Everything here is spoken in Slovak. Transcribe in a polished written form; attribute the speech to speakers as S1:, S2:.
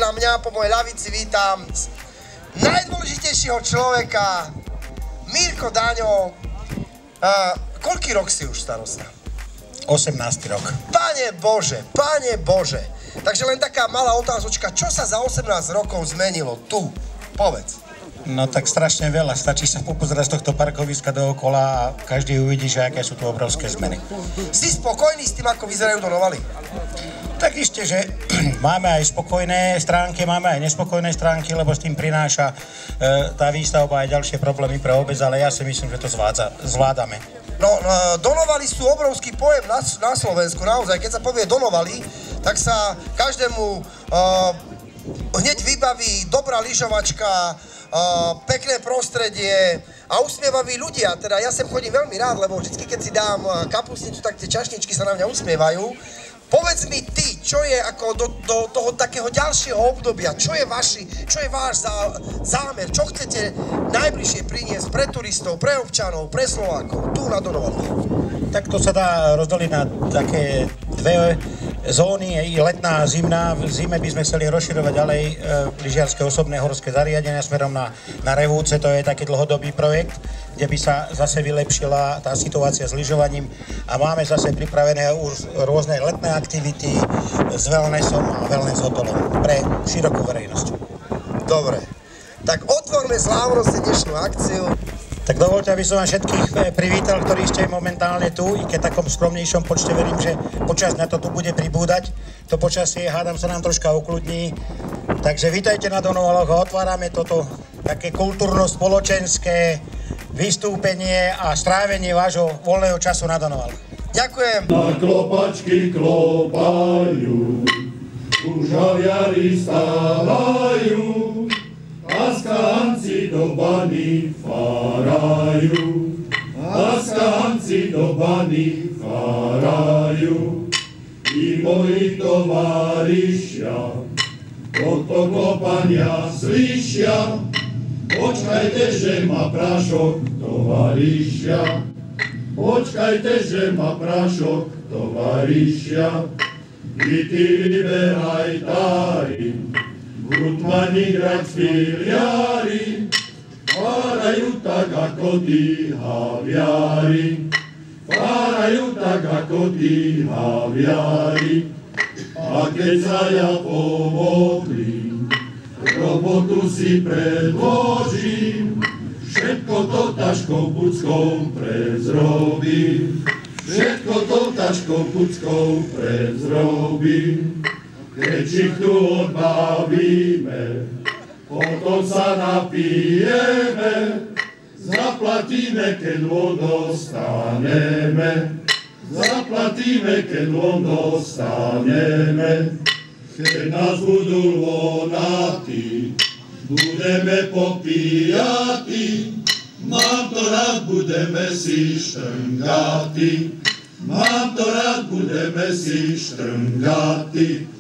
S1: vedľa mňa, po mojej ľavici vítam najdôležitejšieho človeka, Mirko Daňo. Koľký rok si už starosta?
S2: 18. rok.
S1: Pane Bože, Pane Bože. Takže len taká malá otázočka, čo sa za 18 rokov zmenilo tu? Povedz.
S2: No tak strašne veľa, stačí sa popozerať z tohto parkoviska dookola a každý uvidí, že aké sú tu obrovské zmeny.
S1: Si spokojný s tým, ako vyzerajú Donovali?
S2: Tak isté, že máme aj spokojné stránky, máme aj nespokojné stránky, lebo s tým prináša tá výstavba aj ďalšie problémy pre obec, ale ja si myslím, že to zvládame.
S1: No, Donovali sú obrovský pojem na Slovensku, naozaj. Keď sa povie Donovali, tak sa každému hneď vybaví dobrá lyžovačka, pekné prostredie a usmievaví ľudia. Teda ja sem chodím veľmi rád, lebo vždy, keď si dám kapustnicu, tak tie čašničky sa na mňa usmievajú. Povedz mi ty, čo je ako do toho takého ďalšieho obdobia, čo je váš zámer, čo chcete najbližšie priniesť pre turistov, pre občanov, pre Slovákov, tu na Donovali?
S2: Tak to sa dá rozdeliť na také dve zóny, letná a zimná. V zime by sme chceli rozširovať ďalej lyžiarske osobné horské zariadenia smerom na Revúce, to je taký dlhodobý projekt, kde by sa zase vylepšila tá situácia s lyžovaním a máme zase pripravené už rôzne letné aktivity s wellnessom a wellness hotelom pre širokú verejnosť.
S1: Dobre, tak otvorme slávnostne dnešnú akciu.
S2: Tak dovoľte, aby som vám všetkých privítal, ktorí ste momentálne tu, i keď takom skromnejšom počte, verím, že počas na to tu bude pribúdať. To počasie, hádam, sa nám troška ukludní. Takže vítajte na Donovaloch a otvárame toto také kultúrno-spoločenské vystúpenie a strávenie vášho voľného času na Donovaloch.
S1: Ďakujem.
S3: Na klopačky klopajú, už haviari stávajú, a skánci do bany farajú, a skánci do bany farajú. I moji tovarišia toto klopania slyšia, počkajte, že ma prášok tovarišia, počkajte, že ma prášok tovarišia. I ty vyberaj tári, Gutmani grad filiari, farajú tak ako tí haviari, farajú tak ako tí haviari. A keď sa ja pomodlím, robotu si predložím, všetko to taškou puckou prezrobím, všetko to taškou puckou prezrobím. Keď tu odbavíme, potom sa napijeme, zaplatíme, keď von dostaneme, zaplatíme, keď von dostaneme. Keď nás budú vonatí, budeme popíjatí, mám to rád, budeme si štrngatí, mám to rád, budeme si štrngatí.